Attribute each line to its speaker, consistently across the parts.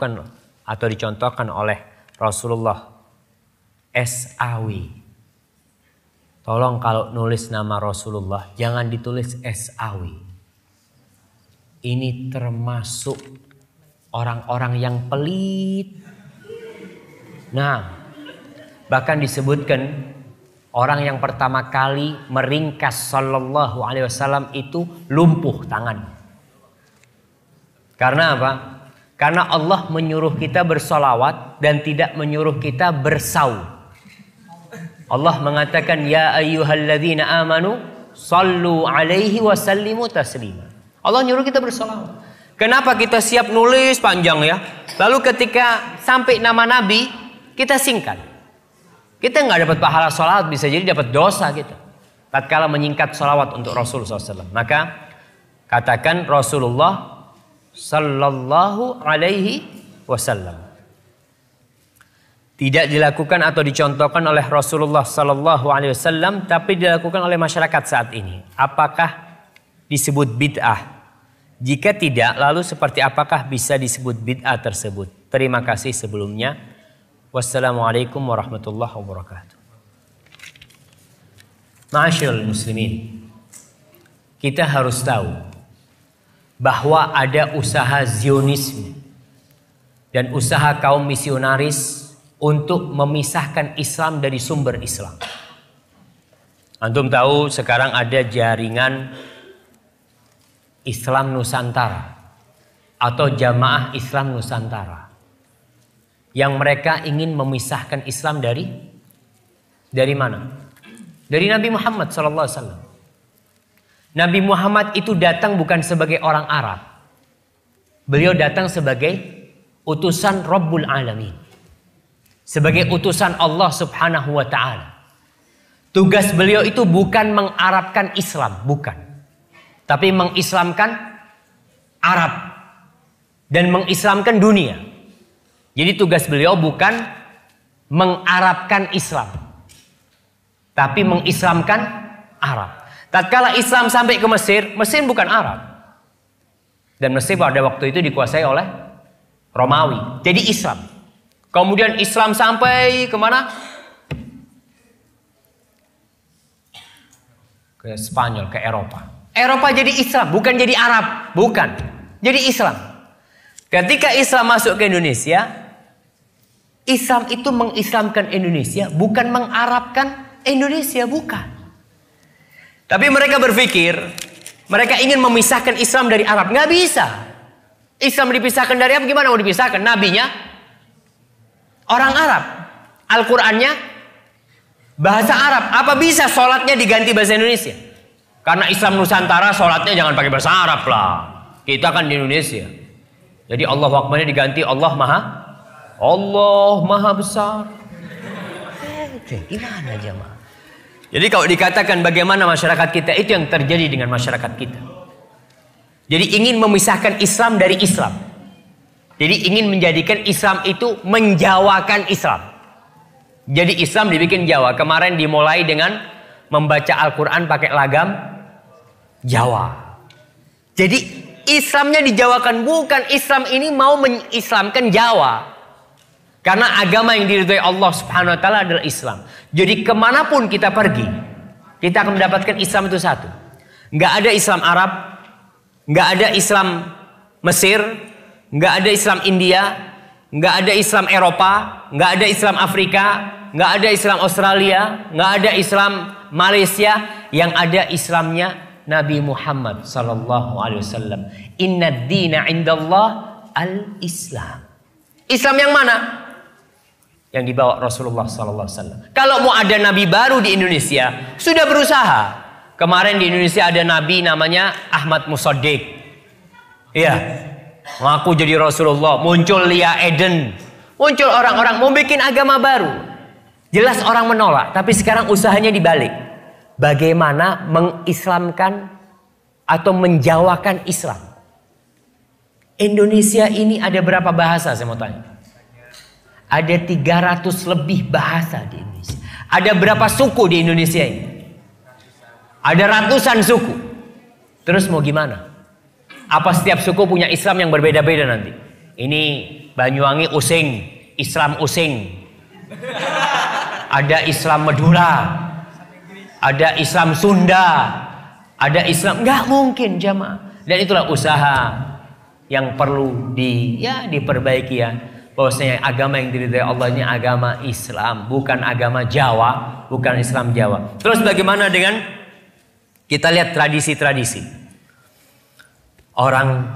Speaker 1: dilakukan atau dicontohkan oleh Rasulullah. SAW. Tolong kalau nulis nama Rasulullah jangan ditulis SAW. Ini termasuk orang-orang yang pelit. Nah, bahkan disebutkan orang yang pertama kali meringkas sallallahu alaihi wasallam itu lumpuh tangan. Karena apa? Karena Allah menyuruh kita bersolawat dan tidak menyuruh kita bersaum. Allah mengatakan ya ayyuhalladzina amanu sallu alaihi wasallimu taslima. Allah nyuruh kita bersolawat. Kenapa kita siap nulis panjang ya? Lalu ketika sampai nama Nabi kita singkat. Kita nggak dapat pahala solawat, bisa jadi dapat dosa kita. Tatkala menyingkat solawat untuk Rasulullah SAW. Maka katakan Rasulullah sallallahu alaihi wasallam. Tidak dilakukan atau dicontohkan oleh Rasulullah sallallahu alaihi wasallam, tapi dilakukan oleh masyarakat saat ini. Apakah disebut bid'ah? Jika tidak, lalu seperti apakah bisa disebut bid'ah tersebut? Terima kasih sebelumnya. Wassalamualaikum warahmatullahi wabarakatuh. Ma'asyiral muslimin, kita harus tahu bahwa ada usaha Zionisme dan usaha kaum misionaris untuk memisahkan Islam dari sumber Islam. Antum tahu sekarang ada jaringan Islam Nusantara atau Jamaah Islam Nusantara yang mereka ingin memisahkan Islam dari mana? Dari Nabi Muhammad SAW. Nabi Muhammad itu datang bukan sebagai orang Arab. Beliau datang sebagai utusan Rabbul Alamin. Sebagai utusan Allah Subhanahu wa ta'ala. Tugas beliau itu bukan mengarabkan Islam, bukan. Tapi mengislamkan Arab dan mengislamkan dunia. Jadi tugas beliau bukan mengarabkan Islam, tapi mengislamkan Arab. Tatkala Islam sampai ke Mesir, Mesir bukan Arab. Dan Mesir pada waktu itu dikuasai oleh Romawi. Jadi Islam. Kemudian Islam sampai kemana? Ke Spanyol, ke Eropa. Eropa jadi Islam, bukan jadi Arab. Bukan. Jadi Islam. Ketika Islam masuk ke Indonesia, Islam itu mengislamkan Indonesia, bukan mengarabkan Indonesia, bukan. Tapi mereka berpikir, mereka ingin memisahkan Islam dari Arab. Nggak bisa. Islam dipisahkan dari Arab, gimana mau dipisahkan? Nabinya orang Arab. Al-Qur'annya bahasa Arab. Apa bisa sholatnya diganti bahasa Indonesia? Karena Islam Nusantara sholatnya jangan pakai bahasa Arab lah. Kita kan di Indonesia. Jadi Allahu Akbarnya diganti Allah Maha Besar. Gimana jemaah? Jadi kalau dikatakan bagaimana masyarakat kita, itu yang terjadi dengan masyarakat kita. Jadi ingin memisahkan Islam dari Islam. Jadi ingin menjadikan Islam itu menjawakan Islam. Jadi Islam dibikin Jawa. Kemarin dimulai dengan membaca Al-Quran pakai lagam Jawa. Jadi Islamnya dijawakan, bukan Islam ini mau mengislamkan Jawa. Karena agama yang diridhai Allah Subhanahu wa ta'ala adalah Islam. Jadi kemanapun kita pergi, kita akan mendapatkan Islam itu satu. Nggak ada Islam Arab, nggak ada Islam Mesir, nggak ada Islam India, nggak ada Islam Eropa, nggak ada Islam Afrika, nggak ada Islam Australia, nggak ada Islam Malaysia. Yang ada Islamnya Nabi Muhammad sallallahu alaihi wasallam. Inna dina indallah al-Islam. Islam yang mana? Yang dibawa Rasulullah sallallahu alaihi wasallam. Kalau mau ada nabi baru di Indonesia, sudah berusaha. Kemarin di Indonesia ada nabi namanya Ahmad Musaddiq. Iya. Ngaku jadi Rasulullah. Muncul Lia Eden. Muncul orang-orang mau bikin agama baru. Jelas orang menolak, tapi sekarang usahanya dibalik. Bagaimana mengislamkan atau menjawakan Islam? Indonesia ini ada berapa bahasa, saya mau tanya? Ada 300 lebih bahasa di Indonesia. Ada berapa suku di Indonesia ini? Ada ratusan suku. Terus mau gimana? Apa setiap suku punya Islam yang berbeda-beda nanti? Ini Banyuwangi using, Islam using. Ada Islam Madura, ada Islam Sunda, ada Islam, nggak mungkin jamaah. Dan itulah usaha yang perlu diperbaiki ya. Bahwasanya agama yang diridhai Allah ini agama Islam, bukan agama Jawa, bukan Islam Jawa. Terus bagaimana dengan kita lihat tradisi-tradisi? Orang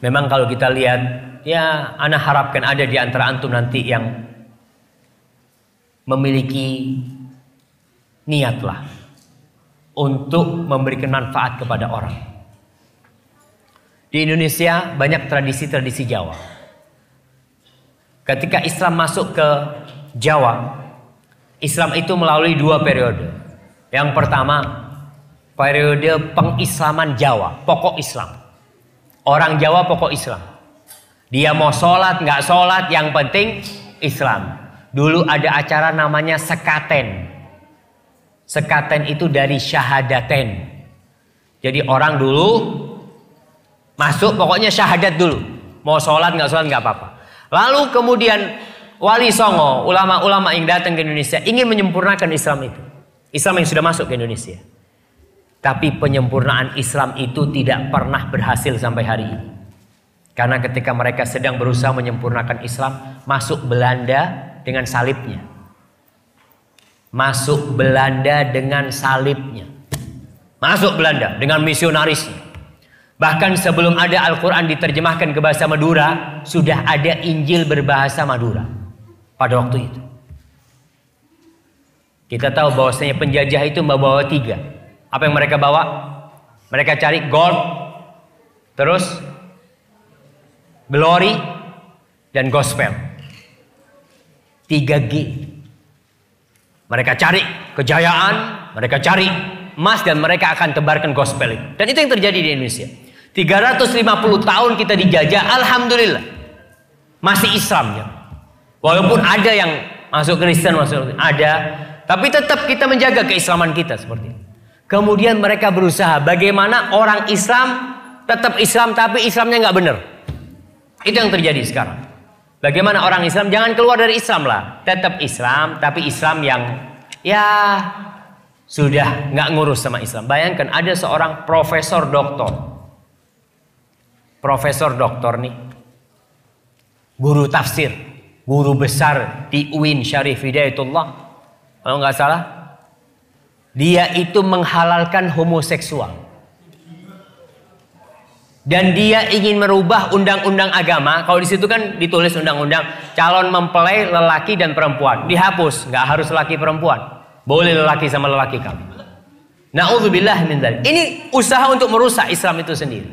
Speaker 1: memang kalau kita lihat, ya ana harapkan ada di antara antum nanti yang memiliki niatlah untuk memberikan manfaat kepada orang. Di Indonesia banyak tradisi-tradisi Jawa. Ketika Islam masuk ke Jawa, Islam itu melalui 2 periode. Yang pertama, periode pengislaman Jawa, pokok Islam. Orang Jawa pokok Islam. Dia mau sholat, nggak sholat, yang penting Islam. Dulu ada acara namanya sekaten. Sekaten itu dari syahadaten. Jadi orang dulu masuk pokoknya syahadat dulu. Mau sholat nggak apa-apa. Lalu kemudian Wali Songo, ulama-ulama yang datang ke Indonesia ingin menyempurnakan Islam itu. Islam yang sudah masuk ke Indonesia. Tapi penyempurnaan Islam itu tidak pernah berhasil sampai hari ini. Karena ketika mereka sedang berusaha menyempurnakan Islam, masuk Belanda dengan salibnya. Masuk Belanda dengan salibnya. Masuk Belanda dengan misionarisnya. Bahkan sebelum ada Al-Quran diterjemahkan ke bahasa Madura, sudah ada Injil berbahasa Madura pada waktu itu. Kita tahu bahwasanya penjajah itu membawa 3. Apa yang mereka bawa? Mereka cari gold, terus glory, dan gospel. 3G. Mereka cari kejayaan, mereka cari emas, dan mereka akan tebarkan gospel itu. Dan itu yang terjadi di Indonesia. 350 tahun kita dijajah, alhamdulillah masih Islamnya. Walaupun ada yang masuk Kristen, ada, tapi tetap kita menjaga keislaman kita seperti itu. Kemudian mereka berusaha bagaimana orang Islam tetap Islam tapi Islamnya nggak benar. Itu yang terjadi sekarang. Bagaimana orang Islam jangan keluar dari Islam lah, tetap Islam tapi Islam yang ya sudah nggak ngurus sama Islam. Bayangkan ada seorang profesor doktor nih, guru tafsir, guru besar di UIN Syarif Hidayatullah, kalau nggak salah, dia itu menghalalkan homoseksual. Dan dia ingin merubah undang-undang agama. Kalau di situ kan ditulis undang-undang calon mempelai lelaki dan perempuan dihapus, nggak harus lelaki perempuan, boleh lelaki sama lelaki kamu. Na'udzubillah min dzalik. Ini usaha untuk merusak Islam itu sendiri.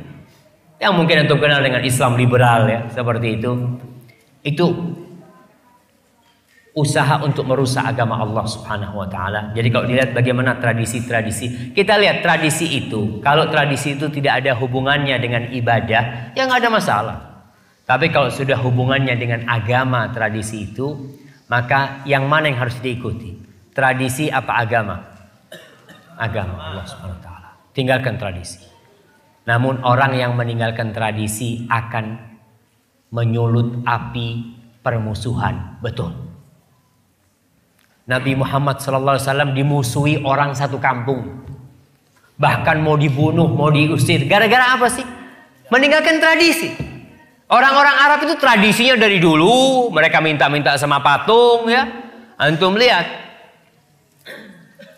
Speaker 1: Yang mungkin untuk kenal dengan Islam liberal ya, seperti itu. Itu usaha untuk merusak agama Allah Subhanahu wa taala. Jadi kalau dilihat bagaimana tradisi-tradisi, kita lihat tradisi itu, kalau tradisi itu tidak ada hubungannya dengan ibadah, ya nggak ada masalah. Tapi kalau sudah hubungannya dengan agama tradisi itu, maka yang mana yang harus diikuti? Tradisi apa agama? Agama Allah Subhanahu wa taala. Tinggalkan tradisi. Namun orang yang meninggalkan tradisi akan menyulut api permusuhan. Betul. Nabi Muhammad SAW dimusuhi orang satu kampung. Bahkan mau dibunuh, mau diusir. Gara-gara apa sih? Meninggalkan tradisi. Orang-orang Arab itu tradisinya dari dulu. Mereka minta-minta sama patung ya. Antum lihat.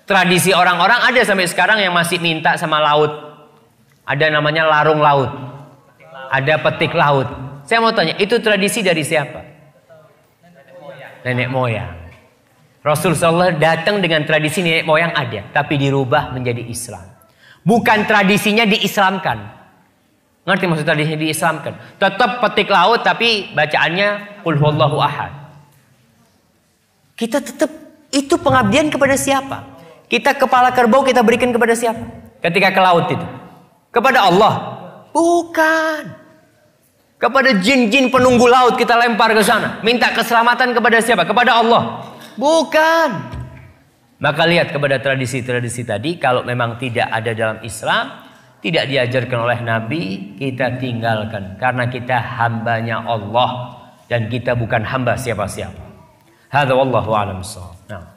Speaker 1: Tradisi orang-orang ada sampai sekarang yang masih minta sama laut. Ada namanya larung laut. Ada petik laut. Saya mau tanya, itu tradisi dari siapa? Nenek moyang. Rasulullah datang dengan tradisi nenek moyang ada, tapi dirubah menjadi Islam. Bukan tradisinya diislamkan. Ngerti maksud tradisinya diislamkan? Tetap petik laut tapi bacaannya Qul huwallahu ahad. Kita tetap itu pengabdian kepada siapa? Kita kepala kerbau kita berikan kepada siapa? Ketika ke laut itu. Kepada Allah? Bukan. Kepada jin-jin penunggu laut kita lempar ke sana. Minta keselamatan kepada siapa? Kepada Allah. Bukan. Maka lihat kepada tradisi-tradisi tadi, kalau memang tidak ada dalam Islam, tidak diajarkan oleh Nabi, kita tinggalkan. Karena kita hambanya Allah dan kita bukan hamba siapa-siapa. Hadza wallahu a'lam bissawab. Nah.